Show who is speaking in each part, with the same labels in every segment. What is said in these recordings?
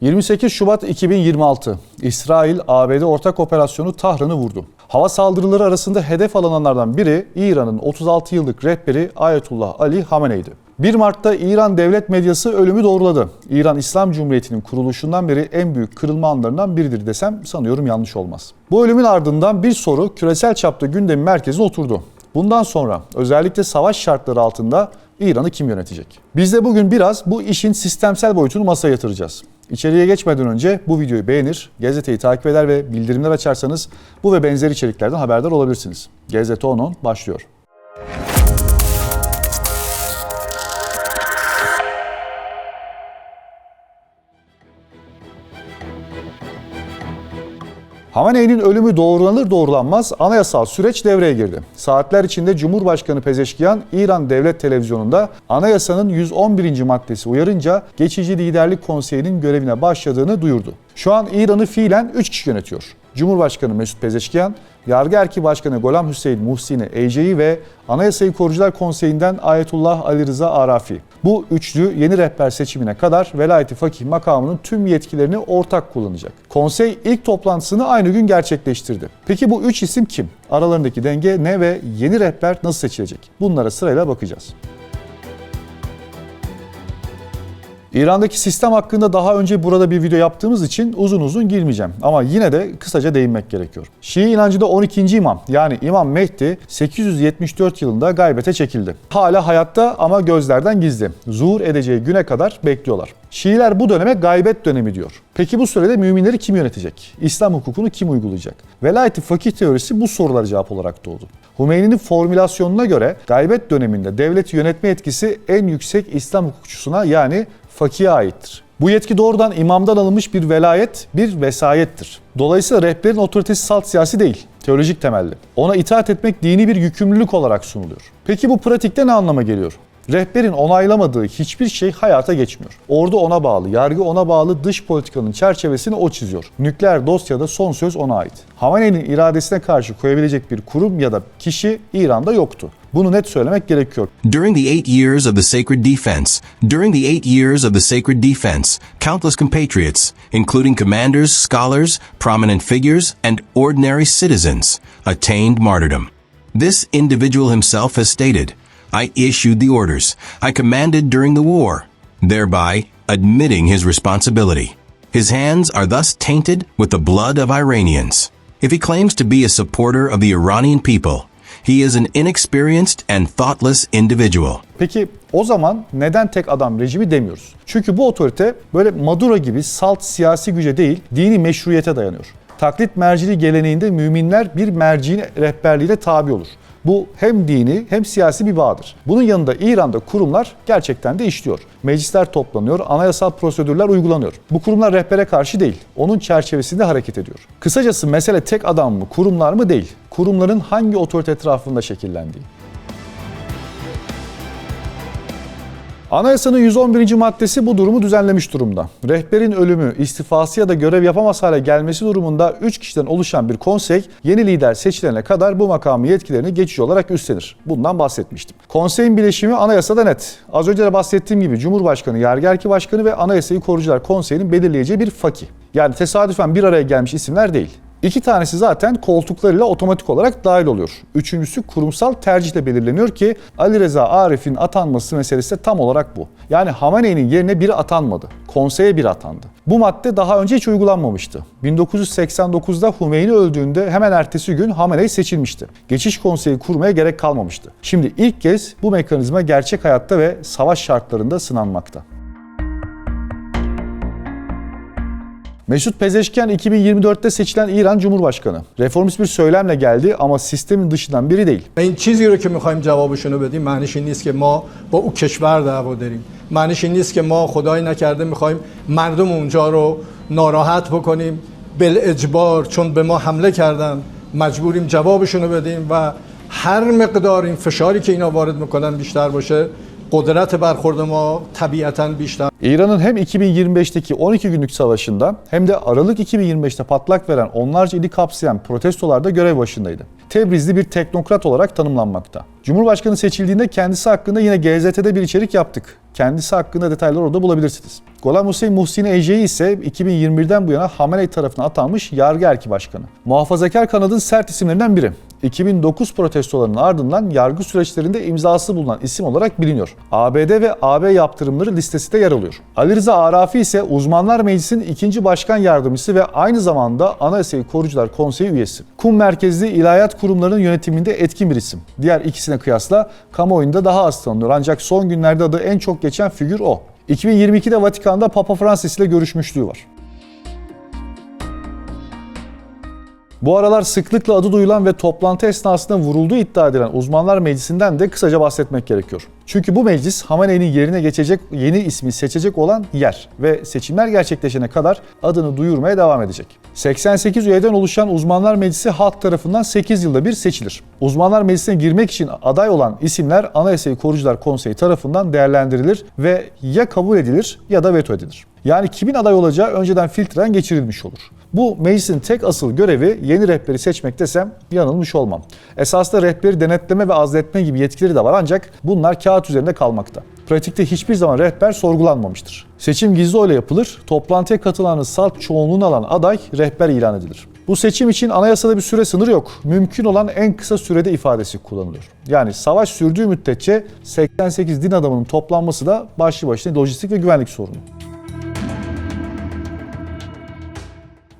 Speaker 1: 28 Şubat 2026, İsrail-ABD ortak operasyonu Tahran'ı vurdu. Hava saldırıları arasında hedef alınanlardan biri İran'ın 36 yıllık rehberi Ayetullah Ali Hamene'ydi. 1 Mart'ta İran devlet medyası ölümü doğruladı. İran İslam Cumhuriyeti'nin kuruluşundan beri en büyük kırılma anlarından biridir desem sanıyorum yanlış olmaz. Bu ölümün ardından bir soru küresel çapta gündemin merkezine oturdu. Bundan sonra özellikle savaş şartları altında İran'ı kim yönetecek? Biz de bugün biraz bu işin sistemsel boyutunu masaya yatıracağız. İçeriye geçmeden önce bu videoyu beğenir, gazeteyi takip eder ve bildirimler açarsanız bu ve benzeri içeriklerden haberdar olabilirsiniz. Gazete 10 başlıyor. Hamene'nin ölümü doğrulanır doğrulanmaz anayasal süreç devreye girdi. Saatler içinde Cumhurbaşkanı Pezeşkiyan İran Devlet Televizyonu'nda anayasanın 111. maddesi uyarınca geçici liderlik konseyinin görevine başladığını duyurdu. Şu an İran'ı fiilen 3 kişi yönetiyor. Cumhurbaşkanı Mesut Pezeşkiyan, Yargı Erki Başkanı Golam Hüseyin Muhsini Ecei ve Anayasayı Korucular Konseyi'nden Ayetullah Ali Rıza Arafi. Bu üçlü yeni rehber seçimine kadar velayeti fakih makamının tüm yetkilerini ortak kullanacak. Konsey ilk toplantısını aynı gün gerçekleştirdi. Peki bu 3 isim kim? Aralarındaki denge ne ve yeni rehber nasıl seçilecek? Bunlara sırayla bakacağız. İran'daki sistem hakkında daha önce burada bir video yaptığımız için uzun uzun girmeyeceğim. Ama yine de kısaca değinmek gerekiyor. Şii inancında 12. imam yani İmam Mehdi 874 yılında gaybete çekildi. Hala hayatta ama gözlerden gizli. Zuhur edeceği güne kadar bekliyorlar. Şiiler bu döneme gaybet dönemi diyor. Peki bu sürede müminleri kim yönetecek? İslam hukukunu kim uygulayacak? Velayet-i fakih teorisi bu sorulara cevap olarak doğdu. Hümeyni'nin formülasyonuna göre gaybet döneminde devleti yönetme yetkisi en yüksek İslam hukukçusuna yani fakihe aittir. Bu yetki doğrudan imamdan alınmış bir velayet, bir vesayettir. Dolayısıyla rehberin otoritesi salt siyasi değil, teolojik temelli. Ona itaat etmek dini bir yükümlülük olarak sunuluyor. Peki bu pratikte ne anlama geliyor? Rehberin onaylamadığı hiçbir şey hayata geçmiyor. Ordu ona bağlı, yargı ona bağlı, dış politikanın çerçevesini o çiziyor. Nükleer dosyada son söz ona ait. Hamene'nin iradesine karşı koyabilecek bir kurum ya da kişi İran'da yoktu. Bunu net söylemek gerekiyor.
Speaker 2: During the 8 years of the sacred defense, countless compatriots, including commanders, scholars, prominent figures, and ordinary citizens, attained martyrdom. This individual himself has stated, "I issued the orders. I commanded during the war," thereby admitting his responsibility. His hands are thus tainted with the blood of Iranians. If he claims to be a supporter of the Iranian people, he is an inexperienced and thoughtless individual.
Speaker 1: Peki o zaman neden tek adam rejimi demiyoruz? Çünkü bu otorite böyle Maduro gibi salt siyasi güce değil, dini meşruiyete dayanıyor. Taklit merciliği geleneğinde müminler bir merciğin rehberliğine tabi olur. Bu hem dini hem siyasi bir bağdır. Bunun yanında İran'da kurumlar gerçekten de işliyor. Meclisler toplanıyor, anayasal prosedürler uygulanıyor. Bu kurumlar rehbere karşı değil, onun çerçevesinde hareket ediyor. Kısacası mesele tek adam mı, kurumlar mı değil. Kurumların hangi otorite etrafında şekillendiği. Anayasanın 111. maddesi bu durumu düzenlemiş durumda. Rehberin ölümü, istifası ya da görev yapamaz hale gelmesi durumunda 3 kişiden oluşan bir konsey yeni lider seçilene kadar bu makamı yetkilerini geçici olarak üstlenir. Bundan bahsetmiştim. Konseyin bileşimi anayasada net. Az önce de bahsettiğim gibi Cumhurbaşkanı, Yargı Erki Başkanı ve Anayasayı Korucular Konseyi'nin belirleyeceği bir fakih. Yani tesadüfen bir araya gelmiş isimler değil. 2 tanesi zaten koltuklarıyla otomatik olarak dahil oluyor. Üçüncüsü kurumsal tercihle belirleniyor ki Ali Reza Arif'in atanması meselesi de tam olarak bu. Yani Hamene'nin yerine biri atanmadı. Konseye biri atandı. Bu madde daha önce hiç uygulanmamıştı. 1989'da Hümeyni öldüğünde hemen ertesi gün Hamenei seçilmişti. Geçiş konseyi kurmaya gerek kalmamıştı. Şimdi ilk kez bu mekanizma gerçek hayatta ve savaş şartlarında sınanmakta. Mesut Pezeşkiyan 2024'te seçilen İran Cumhurbaşkanı. Reformist bir söylemle geldi ama sistemin dışından biri değil.
Speaker 3: این چیزی رو که می‌خوایم جوابشون رو بدیم معنیش این نیست که ما با او کشور دعوا داریم. معنیش این نیست که ما خدای نکرده می‌خوایم مردم اونجا رو ناراحت بکنیم بالاجبار چون به ما حمله کردن مجبوریم جوابشون رو بدیم و هر مقدار این فشاری که اینا وارد می‌کنن بیشتر باشه قدرت برخورد ما طبیعتاً بیشتر.
Speaker 1: İran'ın hem 2025'teki 12 günlük savaşında hem de Aralık 2025'te patlak veren onlarca ili kapsayan protestolarda görev başındaydı. Tebrizli bir teknokrat olarak tanımlanmakta. Cumhurbaşkanı seçildiğinde kendisi hakkında yine GZT'de bir içerik yaptık. Kendisi hakkında detayları orada bulabilirsiniz. Gholam Hüseyin Muhsini Ecei ise 2021'den bu yana Hamenei tarafından atanmış yargı erki başkanı. Muhafazakar kanadın sert isimlerinden biri. 2009 protestolarının ardından yargı süreçlerinde imzası bulunan isim olarak biliniyor. ABD ve AB yaptırımları listesinde yer alıyor. Ali Rıza Arafi ise Uzmanlar Meclisi'nin 2. Başkan Yardımcısı ve aynı zamanda Anayasayı Korucular Konseyi üyesi. Kum merkezli ilahiyat kurumlarının yönetiminde etkin bir isim. Diğer ikisine kıyasla kamuoyunda daha az tanınıyor ancak son günlerde adı en çok geçen figür o. 2022'de Vatikan'da Papa Francis ile görüşmüşlüğü var. Bu aralar sıklıkla adı duyulan ve toplantı esnasında vurulduğu iddia edilen Uzmanlar Meclisi'nden de kısaca bahsetmek gerekiyor. Çünkü bu meclis Hamenei'nin yerine geçecek yeni ismi seçecek olan yer ve seçimler gerçekleşene kadar adını duyurmaya devam edecek. 88 üyeden oluşan Uzmanlar Meclisi halk tarafından 8 yılda bir seçilir. Uzmanlar Meclisi'ne girmek için aday olan isimler Anayasayı Korucular Konseyi tarafından değerlendirilir ve ya kabul edilir ya da veto edilir. Yani kimin aday olacağı önceden filtreden geçirilmiş olur. Bu meclisin tek asıl görevi yeni rehberi seçmek desem yanılmış olmam. Esasında rehberi denetleme ve azletme gibi yetkileri de var ancak bunlar kağıt üzerinde kalmakta. Pratikte hiçbir zaman rehber sorgulanmamıştır. Seçim gizli oyla yapılır, toplantıya katılanın salt çoğunluğunu alan aday rehber ilan edilir. Bu seçim için anayasada bir süre sınırı yok. Mümkün olan en kısa sürede ifadesi kullanılıyor. Yani savaş sürdüğü müddetçe 88 din adamının toplanması da başlı başına lojistik ve güvenlik sorunu.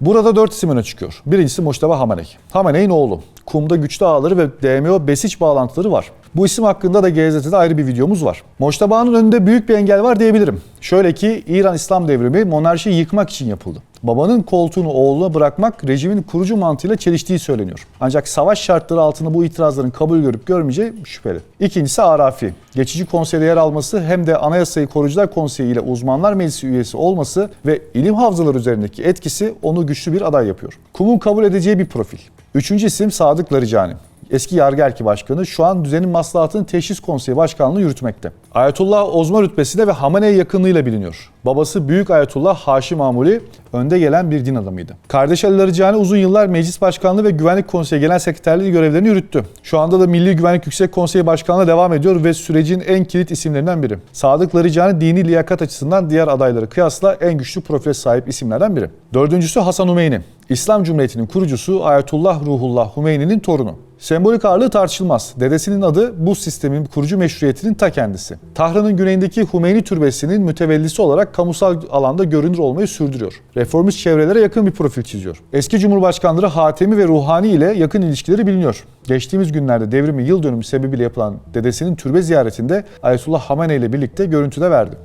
Speaker 1: Burada 4 isim öne çıkıyor. Birincisi Mojtaba Hamenei. Hamenei'nin oğlu. Kum'da güçlü ağları ve DMO Besiç bağlantıları var. Bu isim hakkında da GZT'de ayrı bir videomuz var. Mojtaba'nın önünde büyük bir engel var diyebilirim. Şöyle ki İran İslam devrimi monarşiyi yıkmak için yapıldı. Babanın koltuğunu oğluna bırakmak rejimin kurucu mantığıyla çeliştiği söyleniyor. Ancak savaş şartları altında bu itirazların kabul görüp görmeyeceği şüpheli. İkincisi Arafi. Geçici konseyde yer alması hem de Anayasayı Korucular Konseyi ile Uzmanlar Meclisi üyesi olması ve ilim havzaları üzerindeki etkisi onu güçlü bir aday yapıyor. Kum'un kabul edeceği bir profil. Üçüncü isim Sadık Laricani. Eski yargı erki başkanı şu an düzenin maslahatının teşhis konseyi başkanlığını yürütmekte. Ayetullah Ozma rütbesiyle ve Hamenei yakınlığıyla biliniyor. Babası Büyük Ayetullah Haşim Amuli önde gelen bir din adamıydı. Kardeş Ali Laricani uzun yıllar meclis başkanlığı ve güvenlik konseyi genel sekreterliği görevlerini yürüttü. Şu anda da Milli Güvenlik Yüksek Konseyi başkanlığı devam ediyor ve sürecin en kilit isimlerinden biri. Sadık Laricani dini liyakat açısından diğer adayları kıyasla en güçlü profile sahip isimlerden biri. Dördüncüsü Hasan Hümeyni. İslam Cumhuriyeti'nin kurucusu Ayetullah Ruhullah Hümeyni'nin torunu. Sembolik ağırlığı tartışılmaz. Dedesinin adı bu sistemin kurucu meşruiyetinin ta kendisi. Tahran'ın güneyindeki Hümeyni türbesinin mütevellisi olarak kamusal alanda görünür olmayı sürdürüyor. Reformist çevrelere yakın bir profil çiziyor. Eski Cumhurbaşkanları Hatemi ve Ruhani ile yakın ilişkileri biliniyor. Geçtiğimiz günlerde devrimi yıl dönümü sebebiyle yapılan dedesinin türbe ziyaretinde Ayetullah Hamenei ile birlikte görüntüde verdi.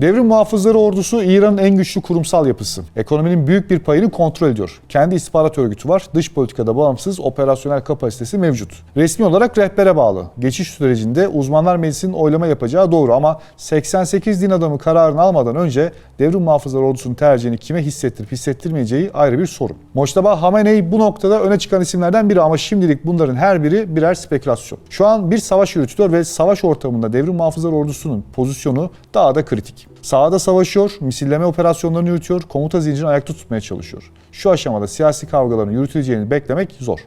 Speaker 1: Devrim Muhafızları Ordusu İran'ın en güçlü kurumsal yapısı. Ekonominin büyük bir payını kontrol ediyor. Kendi istihbarat örgütü var. Dış politikada bağımsız operasyonel kapasitesi mevcut. Resmi olarak rehbere bağlı. Geçiş sürecinde Uzmanlar Meclisi'nin oylama yapacağı doğru ama 88 din adamı kararını almadan önce Devrim Muhafızları Ordusu'nun tercihini kime hissettirip hissettirmeyeceği ayrı bir sorun. Mojtaba Hamenei bu noktada öne çıkan isimlerden biri ama şimdilik bunların her biri birer spekülasyon. Şu an bir savaş yürütüyor ve savaş ortamında Devrim Muhafızları Ordusu'nun pozisyonu daha da kritik. Sahada savaşıyor, misilleme operasyonlarını yürütüyor, komuta zincirini ayakta tutmaya çalışıyor. Şu aşamada siyasi kavgaların yürütüleceğini beklemek zor.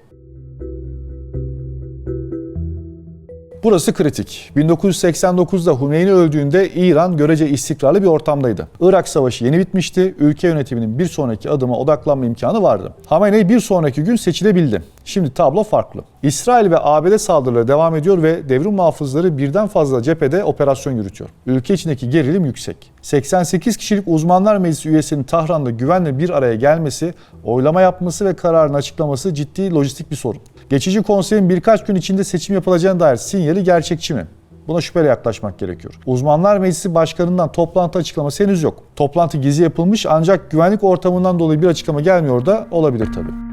Speaker 1: Burası kritik. 1989'da Hümeyni öldüğünde İran görece istikrarlı bir ortamdaydı. Irak Savaşı yeni bitmişti. Ülke yönetiminin bir sonraki adıma odaklanma imkanı vardı. Hamenei bir sonraki gün seçilebildi. Şimdi tablo farklı. İsrail ve ABD saldırıları devam ediyor ve devrim muhafızları birden fazla cephede operasyon yürütüyor. Ülke içindeki gerilim yüksek. 88 kişilik Uzmanlar Meclisi üyesinin Tahran'da güvenle bir araya gelmesi, oylama yapması ve kararını açıklaması ciddi lojistik bir sorun. Geçici konseyin birkaç gün içinde seçim yapılacağına dair sinyali gerçekçi mi? Buna şüpheyle yaklaşmak gerekiyor. Uzmanlar Meclisi Başkanı'ndan toplantı açıklaması henüz yok. Toplantı gizli yapılmış ancak güvenlik ortamından dolayı bir açıklama gelmiyor da olabilir tabii.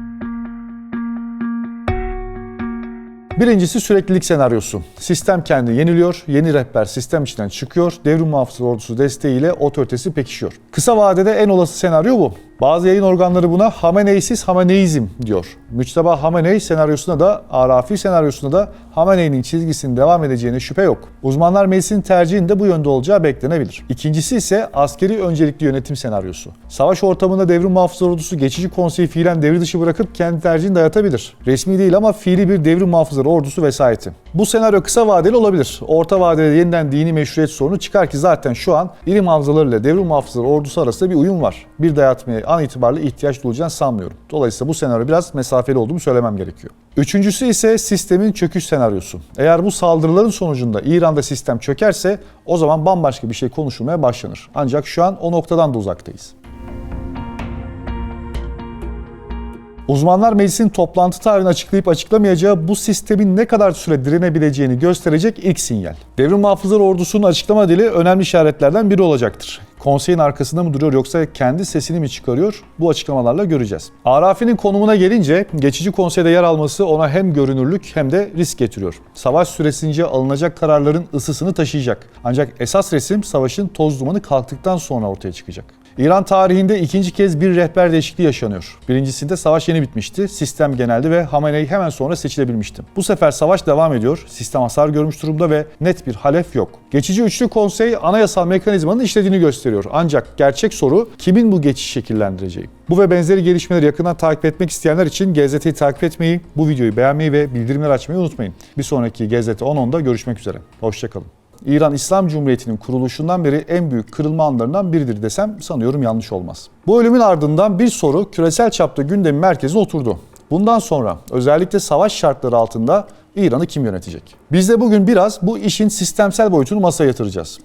Speaker 1: Birincisi süreklilik senaryosu. Sistem kendini yeniliyor, yeni rehber sistem içinden çıkıyor, devrim muhafızı ordusu desteğiyle otoritesi pekişiyor. Kısa vadede en olası senaryo bu. Bazı yayın organları buna Hameneisiz Hameneizm diyor. Müçteba Hamenei senaryosunda da, Arafi senaryosunda da Hamenei'nin çizgisinin devam edeceğine şüphe yok. Uzmanlar meclisinin tercihinin de bu yönde olacağı beklenebilir. İkincisi ise askeri öncelikli yönetim senaryosu. Savaş ortamında devrim muhafızlar ordusu geçici konseyi fiilen devri dışı bırakıp kendi tercihini dayatabilir. Resmi değil ama fiili bir devrim muhafızları ordusu vesayeti. Bu senaryo kısa vadeli olabilir. Orta vadede yeniden dini meşruiyet sorunu çıkar ki zaten şu an ilim havzaları ile devrim muhafızları ordusu arasında bir uyum var. Bir dayatmaya an itibariyle ihtiyaç duyulacağını sanmıyorum. Dolayısıyla bu senaryo biraz mesafeli olduğumu söylemem gerekiyor. Üçüncüsü ise sistemin çöküş senaryosu. Eğer bu saldırıların sonucunda İran'da sistem çökerse o zaman bambaşka bir şey konuşulmaya başlanır. Ancak şu an o noktadan da uzaktayız. Uzmanlar meclisinin toplantı tarihini açıklayıp açıklamayacağı bu sistemin ne kadar süre direnebileceğini gösterecek ilk sinyal. Devrim Muhafızlar Ordusu'nun açıklama dili önemli işaretlerden biri olacaktır. Konseyin arkasında mı duruyor yoksa kendi sesini mi çıkarıyor? Bu açıklamalarla göreceğiz. Arafi'nin konumuna gelince geçici konseyde yer alması ona hem görünürlük hem de risk getiriyor. Savaş süresince alınacak kararların ısısını taşıyacak. Ancak esas resim savaşın toz dumanı kalktıktan sonra ortaya çıkacak. İran tarihinde ikinci kez bir rehber değişikliği yaşanıyor. Birincisinde savaş yeni bitmişti, sistem geneldi ve Hamenei hemen sonra seçilebilmişti. Bu sefer savaş devam ediyor, sistem hasar görmüş durumda ve net bir halef yok. Geçici üçlü konsey anayasal mekanizmanın işlediğini gösteriyor. Ancak gerçek soru kimin bu geçişi şekillendireceği? Bu ve benzeri gelişmeleri yakından takip etmek isteyenler için GZT'yi takip etmeyi, bu videoyu beğenmeyi ve bildirimleri açmayı unutmayın. Bir sonraki GZT 10.10'da görüşmek üzere. Hoşçakalın. İran İslam Cumhuriyeti'nin kuruluşundan beri en büyük kırılma anlarından biridir desem sanıyorum yanlış olmaz. Bu ölümün ardından bir soru küresel çapta gündemin merkezine oturdu. Bundan sonra özellikle savaş şartları altında İran'ı kim yönetecek? Biz de bugün biraz bu işin sistemsel boyutunu masaya yatıracağız.